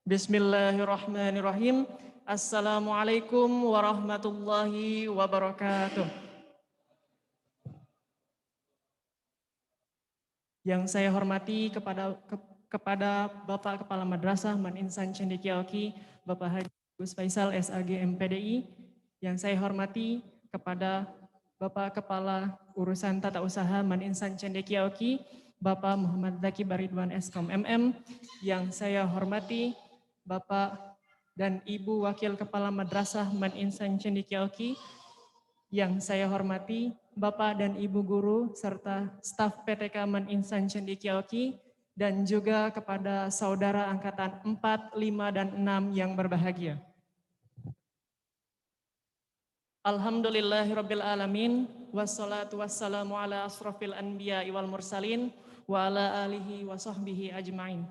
Bismillahirrahmanirrahim. Assalamualaikum warahmatullahi wabarakatuh. Yang saya hormati kepada Bapak Kepala Madrasah Man Insan Cendekiaoki, Bapak Haji Gus Faisal SAG MPDI. Yang saya hormati kepada Bapak Kepala Urusan Tata Usaha Man Insan Cendekiaoki, Bapak Muhammad Zaki Baridwan Eskom MM. Yang saya hormati Bapak dan Ibu Wakil Kepala Madrasah Man Insan Cendekiaoki. Yang saya hormati Bapak dan Ibu Guru serta staf PTK Man Insan Cendekiaoki dan juga kepada saudara angkatan 4, 5, dan 6 yang berbahagia. Alhamdulillahirabbil alamin wassalatu wassalamu ala asrofil anbiya wal mursalin wa ala alihi wa sahbihi ajmain.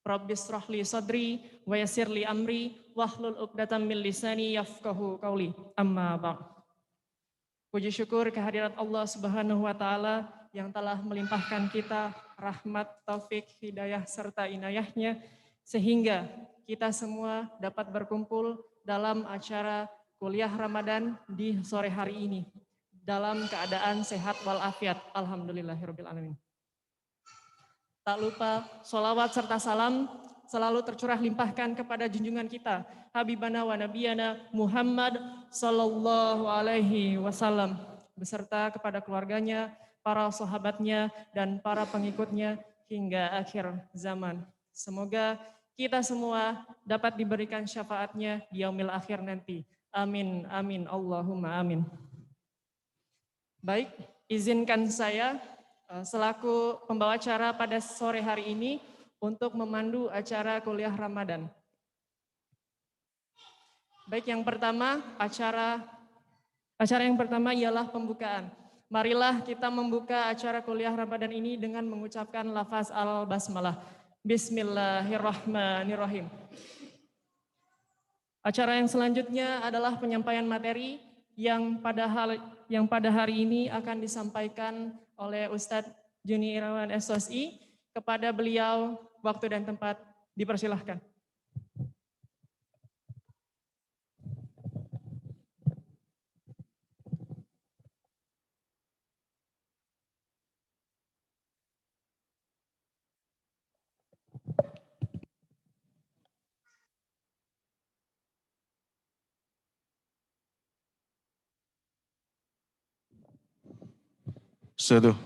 Rabbis shrahli sadri wa yassirli amri wahlul 'uqdatam min lisani yafqahu qawli. Amma ba'd. Puji syukur kehadirat Allah Subhanahu wa Ta'ala yang telah melimpahkan kita rahmat, taufik, hidayah, serta inayahnya, sehingga kita semua dapat berkumpul dalam acara kuliah Ramadan di sore hari ini dalam keadaan sehat walafiat. Alhamdulillahirabbil alamin. Tak lupa sholawat serta salam selalu tercurah limpahkan kepada junjungan kita, Habibana wa Nabiyana Muhammad sallallahu alaihi wasallam, beserta kepada keluarganya, para sahabatnya, dan para pengikutnya hingga akhir zaman. Semoga kita semua dapat diberikan syafaatnya di yaumil akhir nanti. Amin, amin, Allahumma amin. Baik, izinkan saya selaku pembawa acara pada sore hari ini untuk memandu acara kuliah Ramadan. Baik, yang pertama acara yang pertama ialah pembukaan. Marilah kita membuka acara kuliah Ramadan ini dengan mengucapkan lafaz al-basmalah. Bismillahirrahmanirrahim. Acara yang selanjutnya adalah penyampaian materi yang pada hari ini akan disampaikan oleh Ustadz Juni Irawan SOSI. Kepada beliau, waktu dan tempat dipersilahkan. Satu.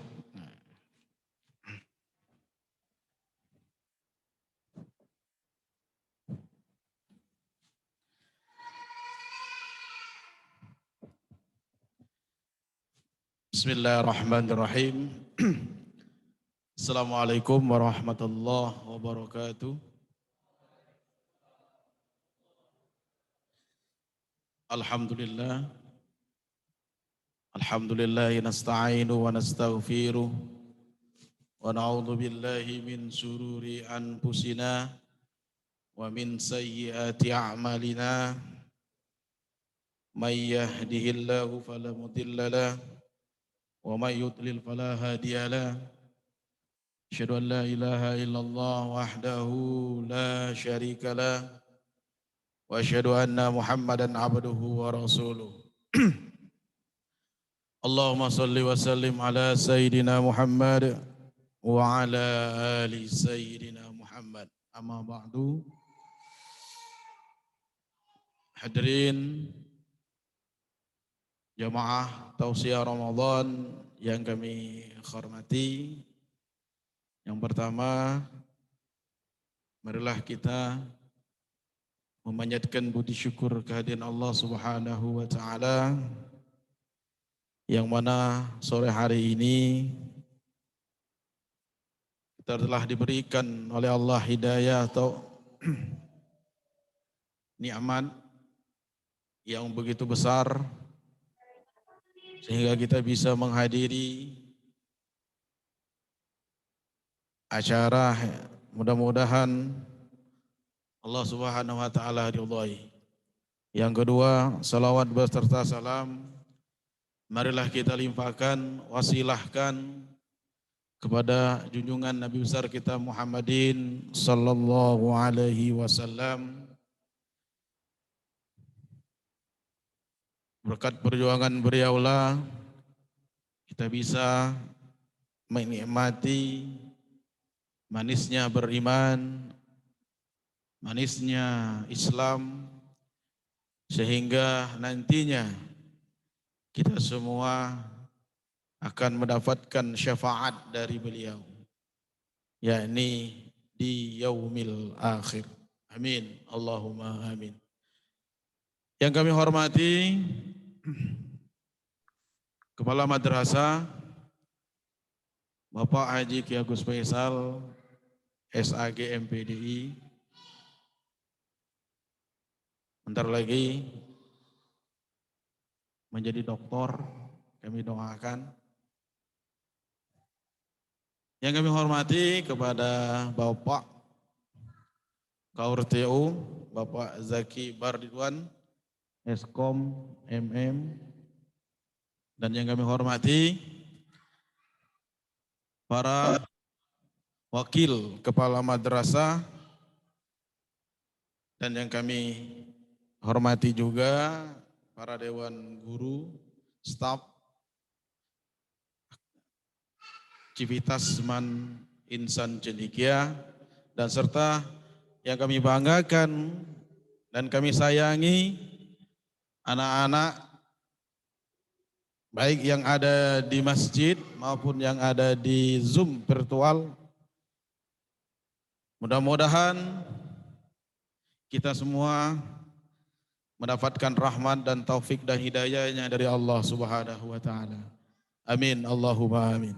Bismillahirrahmanirrahim. Assalamualaikum warahmatullahi wabarakatuh. Alhamdulillah. Alhamdulillah nasta'inu wa nastaghfiruh wa na'udzu billahi min sururi anfusina wa min sayyiati a'malina. May yahdihillahu fala mudilla lahu wa may yudlil fala hadiya lahu. Asyhadu an la ilaha illallah wahdahu la syarika lah wa asyhadu anna Muhammadan abduhu wa rasuluh. Allahumma salli wa sallim ala sayyidina Muhammad wa ala ali sayyidina Muhammad. Amma ba'du. Hadirin jamaah tausiah Ramadan yang kami hormati. Yang pertama, marilah kita memanjatkan budi syukur kehadiran Allah Subhanahu wa taala yang mana sore hari ini kita telah diberikan oleh Allah hidayah atau nikmat yang begitu besar sehingga kita bisa menghadiri acara. Mudah-mudahan Allah Subhanahu wa taala ridhai. Yang kedua, salawat beserta salam marilah kita limpahkan, wasilahkan kepada junjungan Nabi besar kita Muhammadin sallallahu alaihi wasallam. Berkat perjuangan beliaulah kita bisa menikmati manisnya beriman, manisnya Islam, sehingga nantinya kita semua akan mendapatkan syafaat dari beliau, yakni di yaumil akhir. Amin. Allahumma amin. Yang kami hormati Kepala Madrasah Bapak Haji Ki Agus Faisal SAG MPDI. Bentar lagi menjadi doktor, kami doakan. Yang kami hormati kepada Bapak KURTU, Bapak Zaki Bardidwan, Eskom, MM, dan yang kami hormati para wakil kepala madrasah, dan yang kami hormati juga para dewan guru, staf, Civitas Man Insan Cendekia, dan serta yang kami banggakan dan kami sayangi anak-anak baik yang ada di masjid maupun yang ada di Zoom virtual. Mudah-mudahan kita semua mendapatkan rahmat dan taufik dan hidayahnya dari Allah Subhanahu wa taala. Amin. Allahumma amin.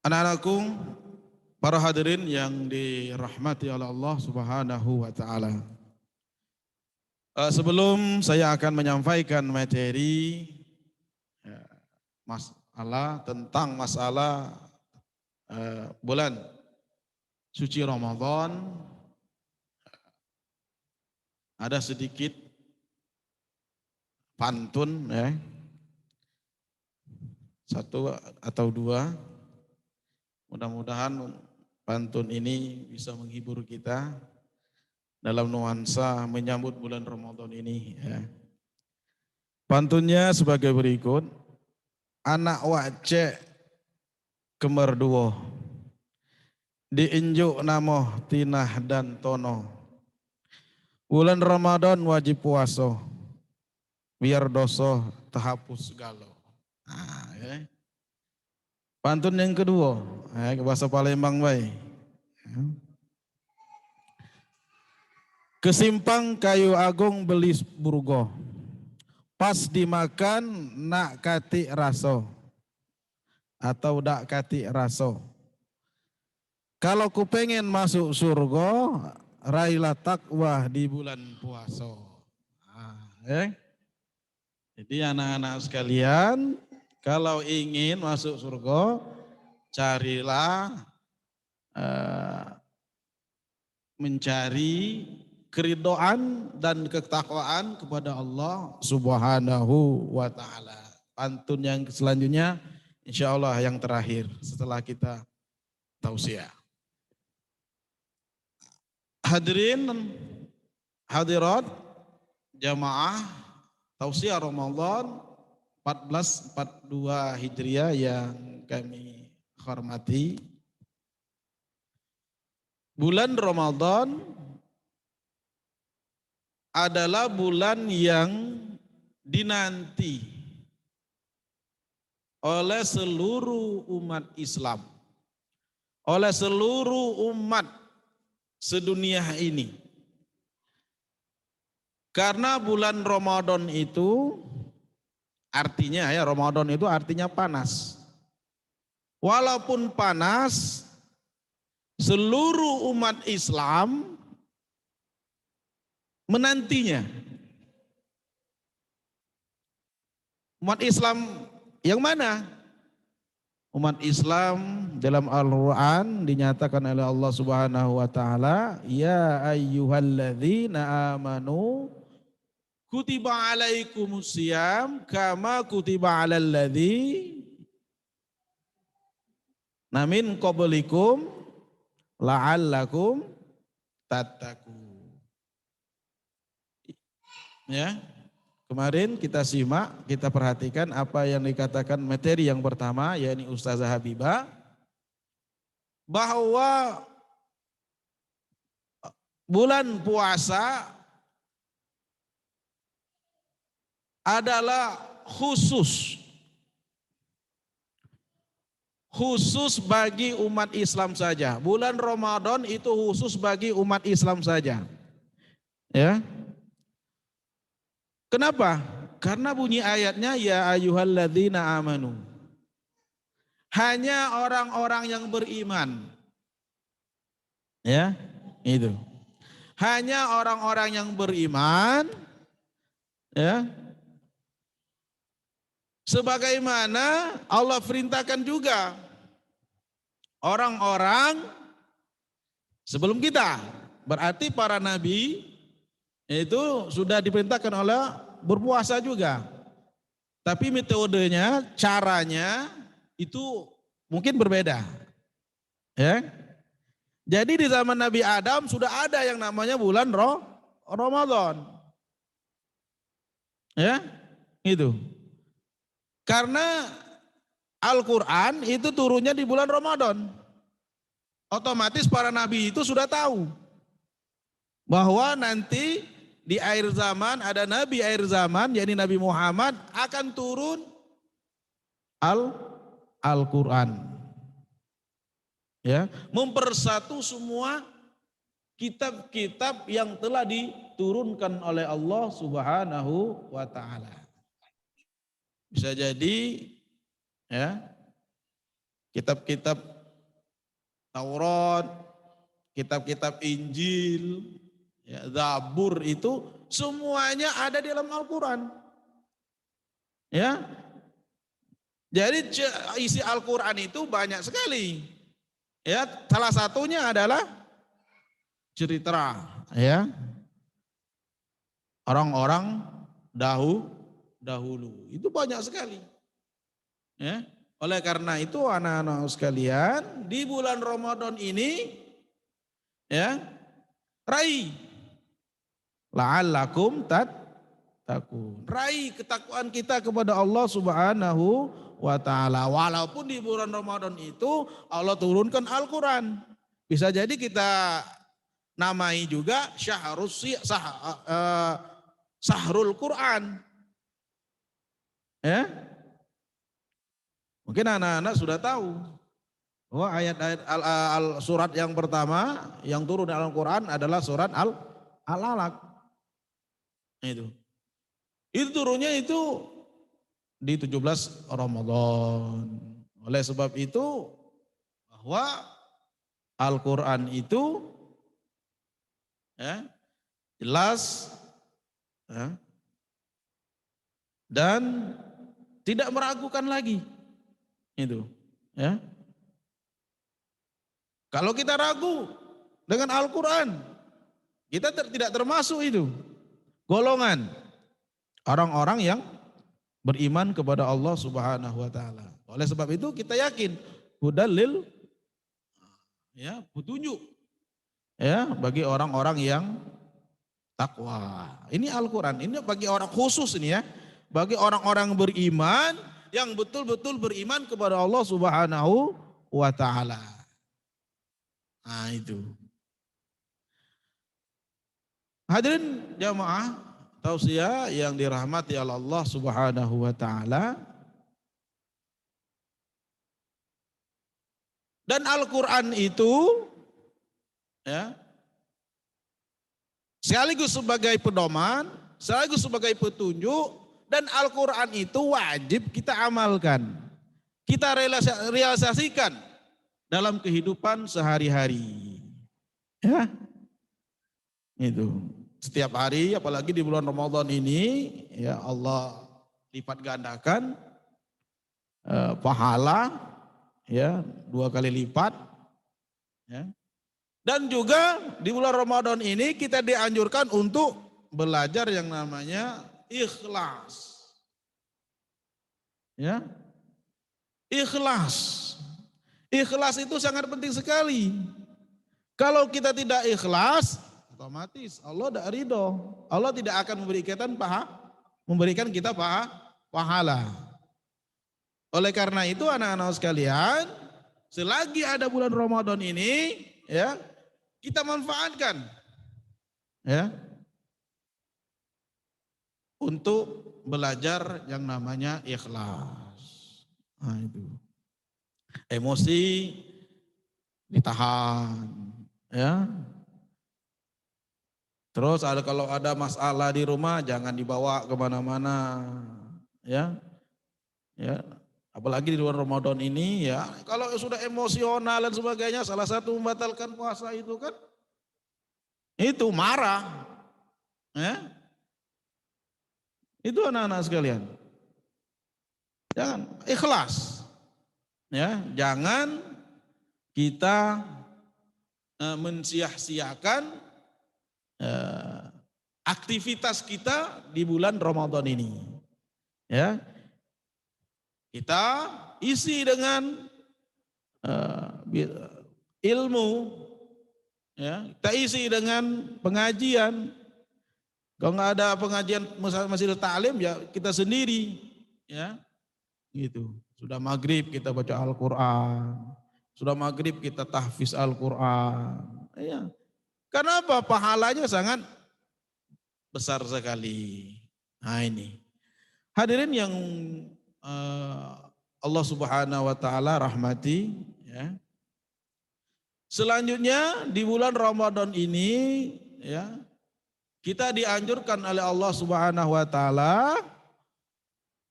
Anak-anakku, para hadirin yang dirahmati oleh Allah Subhanahu wa taala. Sebelum saya akan menyampaikan materi masalah bulan suci Ramadan, ada sedikit pantun ya. Satu atau dua. Mudah-mudahan pantun ini bisa menghibur kita dalam nuansa menyambut bulan Ramadan ini ya. Pantunnya sebagai berikut. Anak wace kemerduo, diinjuk namoh tinah dan tono. Bulan Ramadan wajib puasa, biar dosa terhapus galo. Nah, ya. Pantun yang kedua, bahasa Palembang baik. Kesimpang kayu agung belis burgo, pas dimakan nak kati raso, atau dak kati raso. Kalau ku pengen masuk surga, raihlah takwa di bulan puasa. Jadi anak-anak sekalian, kalau ingin masuk surga, carilah mencari keridhaan dan ketakwaan kepada Allah Subhanahu wa taala. Pantun yang selanjutnya insya Allah yang terakhir setelah kita tausiah. Hadirin hadirat jamaah tausiah Ramadan 1442 Hijriah yang kami hormati. Bulan Ramadan adalah bulan yang dinanti oleh seluruh umat Islam, oleh seluruh umat sedunia ini. Karena bulan Ramadan itu artinya Ramadan itu artinya panas. Walaupun panas, seluruh umat Islam menantinya. Umat Islam yang mana? Umat Islam dalam Al-Quran dinyatakan oleh Allah Subhanahu wa taala, ya ayyuhalladzina amanu kutiba alaikumusiyam kama kutiba alal ladzi min qablikum la'allakum tattaqun. Ya. Kemarin kita simak, kita perhatikan apa yang dikatakan materi yang pertama, yakni Ustazah Habibah, bahwa bulan puasa adalah khusus bagi umat Islam saja. Bulan Ramadan itu khusus bagi umat Islam saja. Ya. Kenapa? Karena bunyi ayatnya ya ayyuhalladzina amanu. Hanya orang-orang yang beriman. Ya, itu. Hanya orang-orang yang beriman, ya. Sebagaimana Allah perintahkan juga orang-orang sebelum kita, berarti para nabi itu sudah diperintahkan oleh berpuasa juga. Tapi metodenya, caranya itu mungkin berbeda. Ya. Jadi di zaman Nabi Adam sudah ada yang namanya bulan Ramadan. Ya, itu. Karena Al-Quran itu turunnya di bulan Ramadan. Otomatis para nabi itu sudah tahu bahwa nanti di akhir zaman ada nabi akhir zaman, yakni Nabi Muhammad akan turun Al-Quran. Ya, mempersatu semua kitab-kitab yang telah diturunkan oleh Allah Subhanahu wa taala. Bisa jadi ya kitab-kitab Taurat, kitab-kitab Injil, ya, Zabur itu semuanya ada di dalam Al-Quran. Ya, jadi isi Al-Quran itu banyak sekali. Ya, salah satunya adalah cerita, ya, orang-orang dahulu. Itu banyak sekali. Ya. Oleh karena itu anak-anak sekalian, di bulan Ramadan ini ya, raih la'allakum tattaqun. Raih ketakwaan kita kepada Allah Subhanahu wa taala. Walaupun di bulan Ramadan itu Allah turunkan Al-Qur'an. Bisa jadi kita namai juga Sahrul Quran. Ya, mungkin anak-anak sudah tahu bahwa ayat-ayat surat yang pertama yang turun dalam Al-Quran adalah surat Al-Alaq. Itu turunnya itu di 17 Ramadan. Oleh sebab itu bahwa Al-Quran itu ya, jelas ya, dan tidak meragukan lagi. Itu, ya. Kalau kita ragu dengan Al-Quran, kita tidak termasuk itu golongan orang-orang yang beriman kepada Allah Subhanahu wa taala. Oleh sebab itu kita yakin hudalil, ya, petunjuk ya bagi orang-orang yang takwa. Ini Al-Quran, ini bagi orang khusus ini ya. Bagi orang-orang beriman yang betul-betul beriman kepada Allah Subhanahu wa taala. Nah, itu. Hadirin jamaah tausiah yang dirahmati oleh Allah Subhanahu wa taala. Dan Al-Qur'an itu ya sekaligus sebagai pedoman, sekaligus sebagai petunjuk. Dan Al-Quran itu wajib kita amalkan. Kita realisasikan dalam kehidupan sehari-hari. Ya, itu. Setiap hari, apalagi di bulan Ramadan ini, ya Allah lipat gandakan pahala, ya 2 kali lipat. Ya. Dan juga di bulan Ramadan ini kita dianjurkan untuk belajar yang namanya ikhlas. Ya. Ikhlas. Ikhlas itu sangat penting sekali. Kalau kita tidak ikhlas, otomatis Allah tidak ridho. Allah tidak akan memberikan kita pahala. Oleh karena itu anak-anak sekalian, selagi ada bulan Ramadan ini, ya, kita manfaatkan, ya, untuk belajar yang namanya ikhlas. Nah, itu. Emosi ditahan, ya. Terus kalau ada masalah di rumah jangan dibawa kemana-mana, ya, ya. Apalagi di luar Ramadan ini, ya. Kalau sudah emosional dan sebagainya, salah satu membatalkan puasa itu kan, itu marah, ya. Itu anak-anak sekalian. Jangan ikhlas, ya. Jangan kita mensia-siakan aktivitas kita di bulan Ramadan ini, ya. Kita isi dengan ilmu, ya. Kita isi dengan pengajian. Kalau nggak ada pengajian Masjidil Ta'lim, ya kita sendiri, ya. Gitu. Sudah maghrib kita baca Al-Quran, sudah maghrib kita tahfiz Al-Quran, ya. Karena apa? Pahalanya sangat besar sekali. Nah ini. Hadirin yang Allah Subhanahu wa taala rahmati, ya. Selanjutnya di bulan Ramadan ini, ya, kita dianjurkan oleh Allah Subhanahu wa taala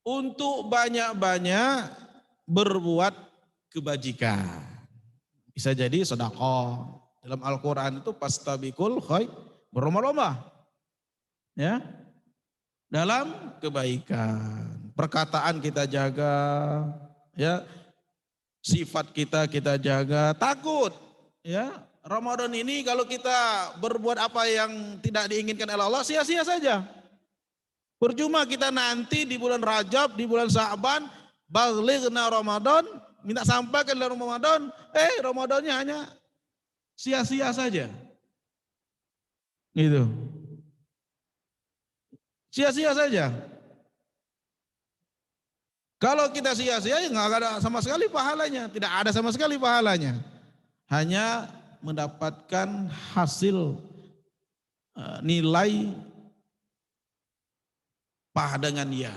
untuk banyak-banyak berbuat kebajikan. Bisa jadi sedekah. Dalam Al-Qur'an itu fastabiqul khairat, berlomba-lomba, ya, dalam kebaikan. Perkataan kita jaga, ya, sifat kita jaga, takut, ya. Ramadan ini kalau kita berbuat apa yang tidak diinginkan oleh Allah, sia-sia saja. Percuma kita nanti di bulan Rajab, di bulan Sa'ban, balighna Ramadan, minta sampaikan dalam Ramadan, Ramadannya hanya sia-sia saja. Gitu. Sia-sia saja. Kalau kita sia-sia ya nggak ada sama sekali pahalanya, tidak ada sama sekali pahalanya. Hanya mendapatkan hasil nilai dengan ya.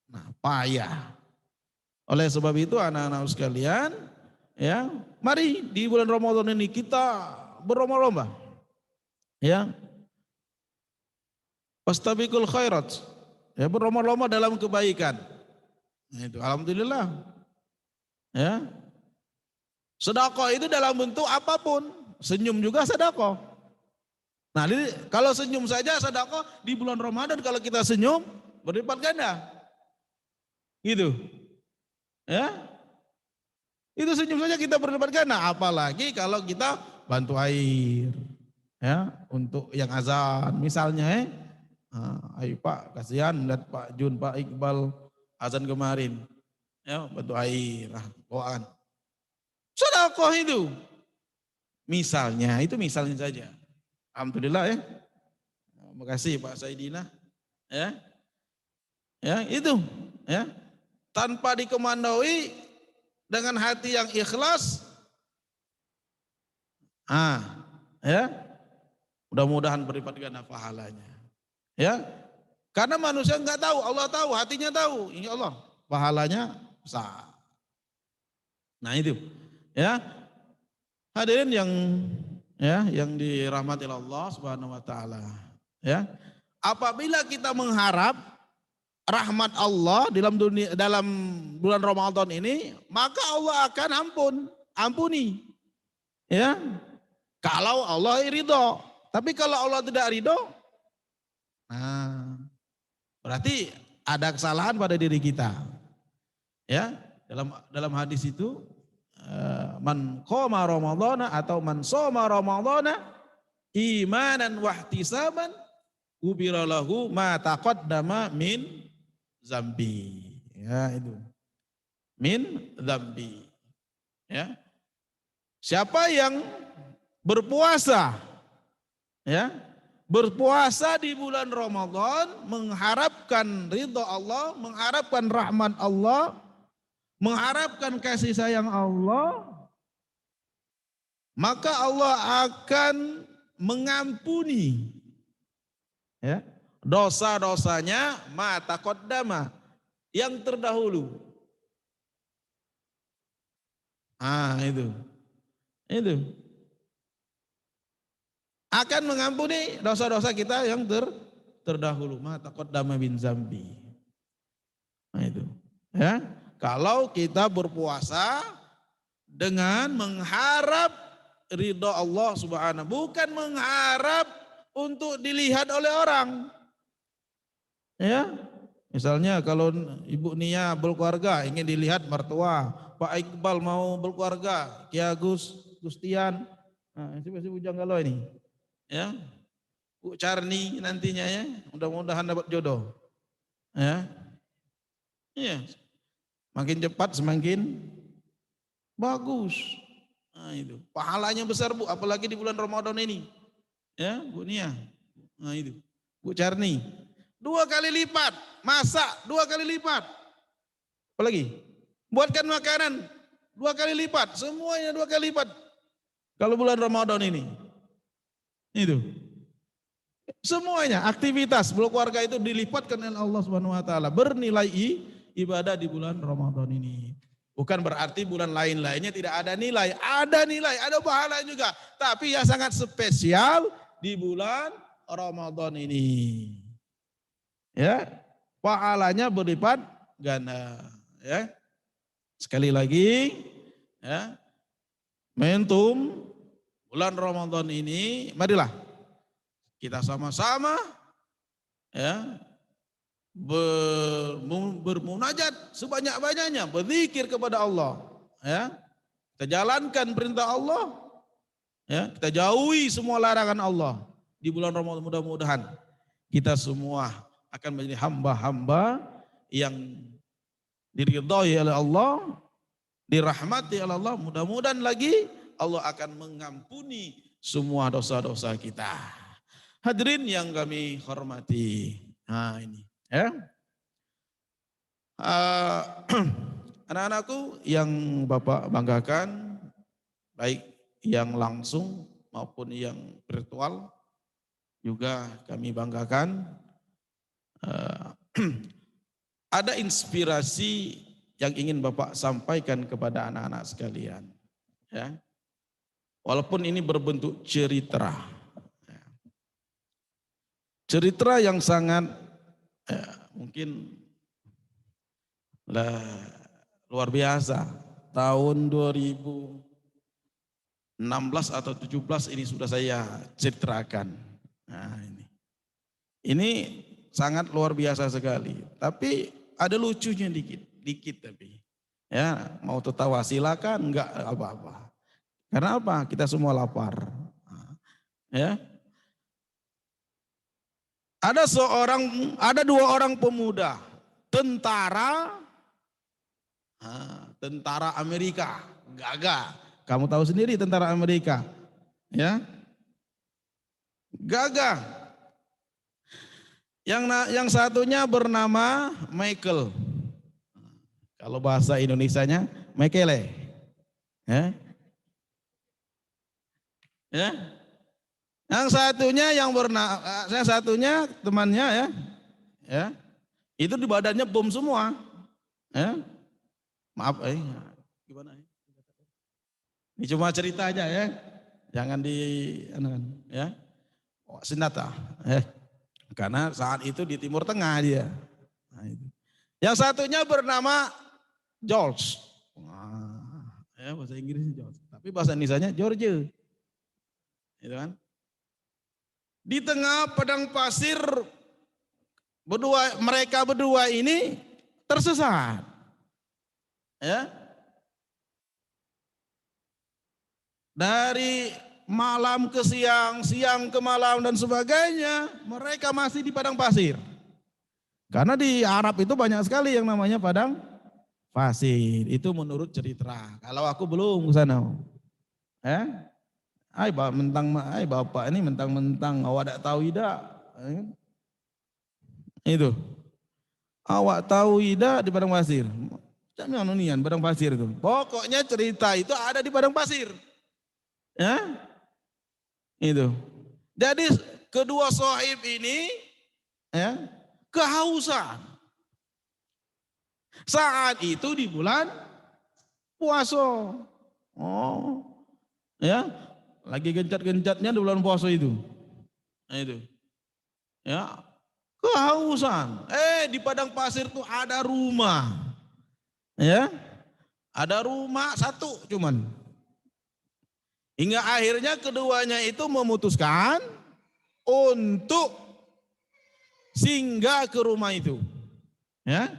Nah, payah. Oleh sebab itu anak-anak sekalian, ya, mari di bulan Ramadan ini kita berlomba-lomba, ya. Fastabiqul khairat, ya, berlomba-lomba dalam kebaikan. Nah, itu alhamdulillah, ya. Sedekah itu dalam bentuk apapun, senyum juga sedekah. Nah, kalau senyum saja sedekah di bulan Ramadan, kalau kita senyum berlipat ganda. Gitu. Ya. Itu senyum saja kita berlipat ganda, apalagi kalau kita bantu air, ya, untuk yang azan misalnya, ayo Pak, kasihan lihat Pak Jun, Pak Iqbal azan kemarin, ya, bantu air, bawaan. Sedekah itu. Misalnya, itu misalnya saja. Alhamdulillah, ya. Terima kasih Pak Saidina, ya. Ya, itu, ya. Tanpa dikemandoi dengan hati yang ikhlas, ya. Mudah-mudahan berlipat ganda pahalanya. Ya. Karena manusia enggak tahu, Allah tahu, hatinya tahu. Insya Allah pahalanya besar. Nah, itu. Ya. Hadirin yang dirahmati Allah Subhanahu wa taala, ya. Apabila kita mengharap rahmat Allah dalam bulan Ramadan ini, maka Allah akan ampuni. Ya. Kalau Allah ridho. Tapi kalau Allah tidak ridho, berarti ada kesalahan pada diri kita. Ya, dalam hadis itu man qoma ramadhana atau man shoma ramadhana imanan wa ihtisaban ghufira lahu ma taqaddama min zambi. Ya itu. Min zambi. Ya. Siapa yang berpuasa, ya, berpuasa di bulan Ramadan, mengharapkan ridha Allah, mengharapkan rahmat Allah, mengharapkan kasih sayang Allah, maka Allah akan mengampuni, ya, dosa-dosanya ma taqaddama, yang terdahulu. Itu akan mengampuni dosa-dosa kita yang terdahulu. Ma taqaddama min zambi. Nah itu, ya. Kalau kita berpuasa dengan mengharap ridha Allah Subhanahu, bukan mengharap untuk dilihat oleh orang. Ya. Misalnya kalau Ibu Nia berkeluarga ingin dilihat mertua, Pak Iqbal mau berkeluarga, Ki Agus, Gustian, nah, si Bujang Galau ini, ya, Bu Carni nantinya ya, mudah-mudahan dapat jodoh, ya, iya, makin cepat semakin bagus, nah itu, pahalanya besar Bu, apalagi di bulan Ramadan ini, ya, Bu Nia, nah itu, Bu Carni, 2 kali lipat, masak 2 kali lipat, apalagi buatkan makanan 2 kali lipat, semuanya 2 kali lipat. Kalau bulan Ramadan ini, itu semuanya aktivitas berkeluarga itu dilipatkan oleh Allah Subhanahu Wa Taala, bernilai ibadah di bulan Ramadan ini. Bukan berarti bulan lain-lainnya tidak ada nilai, ada pahala juga. Tapi yang sangat spesial di bulan Ramadan ini. Ya, pahalanya berlipat ganda, ya. Sekali lagi, ya, momentum bulan Ramadan ini, marilah kita sama-sama, ya, bermunajat sebanyak-banyaknya, berzikir kepada Allah, ya. Kita jalankan perintah Allah, ya, kita jauhi semua larangan Allah di bulan Ramadan. Mudah-mudahan kita semua akan menjadi hamba-hamba yang diridhai oleh Allah, dirahmati oleh Allah. Mudah-mudahan lagi Allah akan mengampuni semua dosa-dosa kita. Hadirin yang kami hormati. Nah ini, ya. Anak-anakku yang Bapak banggakan, baik yang langsung maupun yang virtual, juga kami banggakan. Ada inspirasi yang ingin Bapak sampaikan kepada anak-anak sekalian, ya. Walaupun ini berbentuk cerita, ya. Cerita yang sangat, ya, mungkin luar biasa. Tahun 2016 atau 17 ini sudah saya ceritakan. Nah, ini sangat luar biasa sekali, tapi ada lucunya dikit tapi, ya, mau tertawa silakan, enggak apa-apa. Karena apa? Kita semua lapar. Ya. Ada 2 orang pemuda, tentara Amerika, gagah. Kamu tahu sendiri tentara Amerika, ya, gagah. Yang satunya bernama Michael. Kalau bahasa Indonesianya Michele. Ya. Ya. Yang satunya temannya, ya. Ya. Itu di badannya bom semua. Ya. Maaf, gimana? Ini cuma cerita aja, ya. Jangan ya. Senjata, ya. Karena saat itu di Timur Tengah dia. Nah, itu. Yang satunya bernama George. Nah, ya, bahasa Inggrisnya George. Tapi bahasa Indonesianya George. Gitu kan? Di tengah padang pasir, mereka berdua ini tersesat. Ya. Dari malam ke siang, siang ke malam dan sebagainya, mereka masih di padang pasir. Karena di Arab itu banyak sekali yang namanya padang pasir. Itu menurut cerita. Kalau aku belum ke sana. Bapak ini mentang-mentang awak tak tahu tidak. Itu. Awak tahu tidak di padang pasir. Jangan nunian padang pasir itu. Pokoknya cerita itu ada di padang pasir. Ya, itu. Jadi kedua sahib ini ya, kehausan. Saat itu di bulan puasa. Oh, ya, lagi gencat-gencatnya di bulan puasa itu. Nah, itu. Ya, kehausan. Di padang pasir tuh ada rumah. Ya, ada rumah satu cuman. Hingga akhirnya keduanya itu memutuskan untuk singgah ke rumah itu. Ya,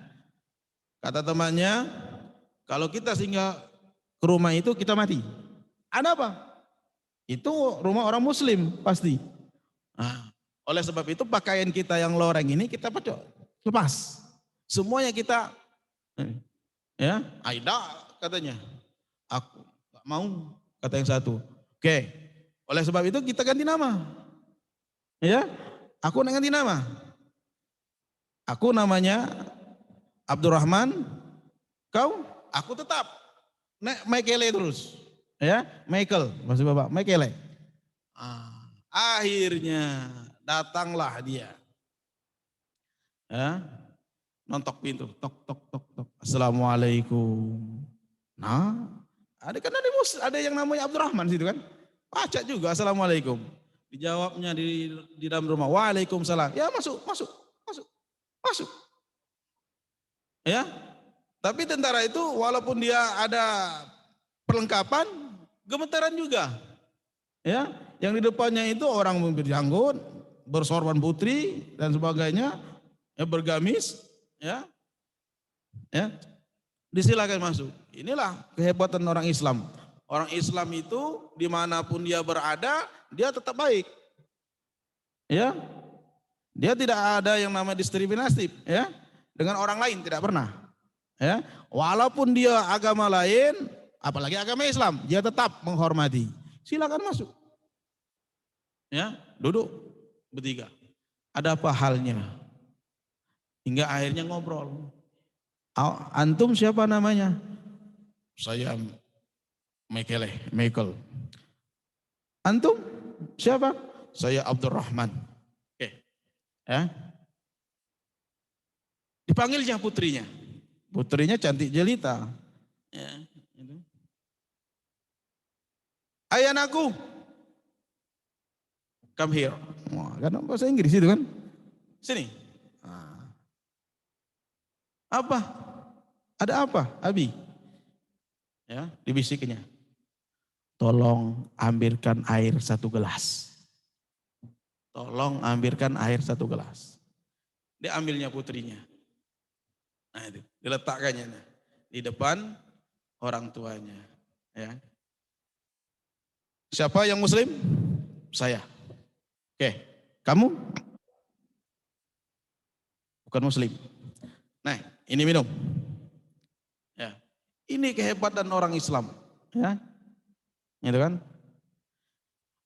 kata temannya, kalau kita singgah ke rumah itu kita mati. Ada apa? Itu rumah orang Muslim pasti. Nah, oleh sebab itu pakaian kita yang loreng ini kita lepas. Semuanya kita, ya, Aida katanya, aku gak mau, kata yang satu. Oke, oleh sebab itu kita ganti nama. Ya, aku ganti nama. Aku namanya Abdurrahman, aku tetap Michael terus. Ya, Michael, maksud Bapak, Michael. Akhirnya datanglah dia. Ya, nontok pintu, tok tok tok tok. Assalamualaikum. Nah, ada yang namanya Abdurrahman situ kan. Baca juga assalamualaikum. Dijawabnya di dalam rumah, waalaikumsalam. Ya masuk. Ya, tapi tentara itu walaupun dia ada perlengkapan, gemetaran juga. Ya, yang di depannya itu orang berjanggut, bersorban putri dan sebagainya, ya bergamis, ya, disilakan masuk. Inilah kehebatan orang Islam. Orang Islam itu dimanapun dia berada, dia tetap baik. Ya, dia tidak ada yang namanya diskriminasi, ya, dengan orang lain tidak pernah. Ya, walaupun dia agama lain, apalagi agama Islam, dia tetap menghormati. Silakan masuk. Ya, duduk bertiga. Ada apa halnya? Hingga akhirnya ngobrol. Antum siapa namanya? Saya Michael. Antum siapa? Saya Abdurrahman. Oke. Ya. Dipanggilnya putrinya. Putrinya cantik jelita. Ya, itu. Hai anakku. Come here. Wah, kan bahasa Inggris itu kan. Sini. Apa? Ada apa, Abi? Ya, dibisikinya. Tolong ambilkan air 1 gelas. Tolong ambilkan air 1 gelas. Dia ambilnya putrinya. Nah itu, diletakkannya di depan orang tuanya. Ya. Siapa yang Muslim? Saya. Oke, kamu? Bukan Muslim. Nah, ini minum. Ya, ini kehebatan orang Islam. Ya, gitu kan?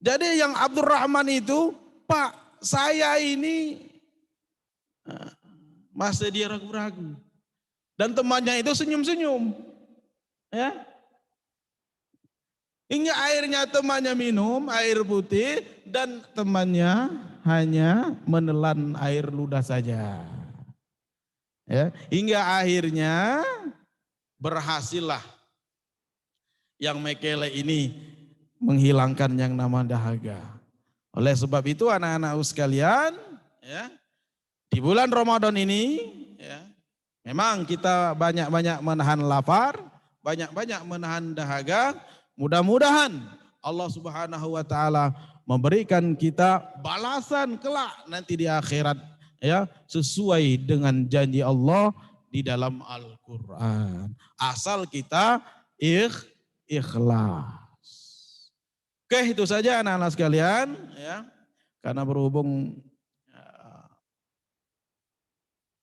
Jadi yang Abdurrahman itu, Pak, saya ini masih dia ragu-ragu. Dan temannya itu senyum-senyum. Ya. Hingga akhirnya temannya minum air putih dan temannya hanya menelan air ludah saja. Ya, hingga akhirnya berhasillah yang Mekele ini menghilangkan yang nama dahaga. Oleh sebab itu anak-anakku sekalian, ya, di bulan Ramadan ini, ya, memang kita banyak-banyak menahan lapar, banyak-banyak menahan dahaga. Mudah-mudahan Allah Subhanahu wa taala memberikan kita balasan kelak nanti di akhirat, ya, sesuai dengan janji Allah di dalam Al-Qur'an. Asal kita ikhlas. Oke, itu saja anak-anak sekalian ya. Karena berhubung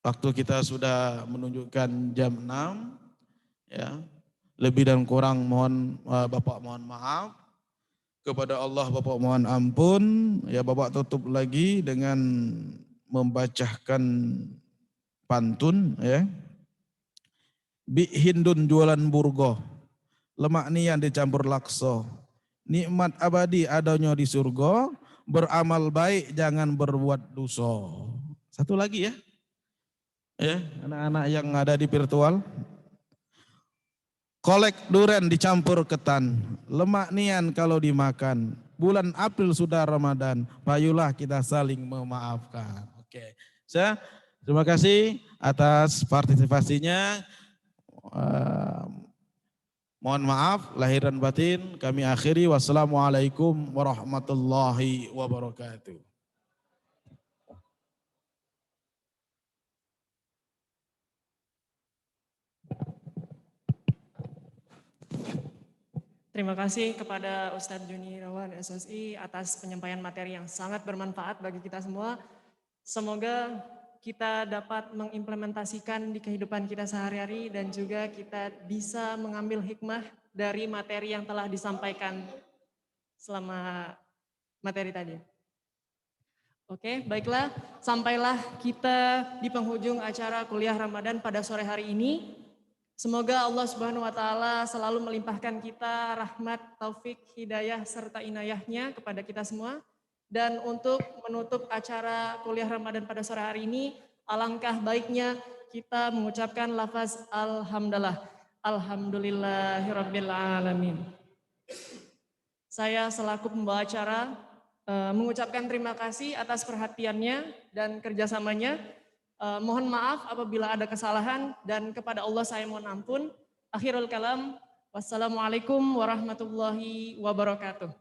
waktu kita sudah menunjukkan jam 6 ya. Lebih dan kurang mohon Bapak mohon maaf. Kepada Allah Bapak mohon ampun. Ya Bapak tutup lagi dengan membacakan pantun ya. Bi Hindun jualan burgo, lemak nian dicampur lakso. Nikmat abadi adanya di surga, beramal baik jangan berbuat dosa. Satu lagi ya. Ya, anak-anak yang ada di virtual. Kolek duren dicampur ketan, lemak nian kalau dimakan. Bulan April sudah Ramadan, bayulah kita saling memaafkan. Oke. Terima kasih atas partisipasinya. Mohon maaf lahir dan batin kami akhiri. Wassalamualaikum warahmatullahi wabarakatuh. Terima kasih kepada Ustadz Juni Irawan SSI atas penyampaian materi yang sangat bermanfaat bagi kita semua. Semoga kita dapat mengimplementasikan di kehidupan kita sehari-hari dan juga kita bisa mengambil hikmah dari materi yang telah disampaikan selama materi tadi. Oke, baiklah, sampailah kita di penghujung acara kuliah Ramadan pada sore hari ini. Semoga Allah Subhanahu wa taala selalu melimpahkan kita rahmat, taufik, hidayah serta inayahnya kepada kita semua. Dan untuk menutup acara kuliah Ramadan pada sore hari ini, alangkah baiknya kita mengucapkan lafaz alhamdulillah. Alhamdulillahirabbil alamin. Saya selaku pembawa acara mengucapkan terima kasih atas perhatiannya dan kerjasamanya. Mohon maaf apabila ada kesalahan dan kepada Allah saya mohon ampun. Akhirul kalam, wassalamualaikum warahmatullahi wabarakatuh.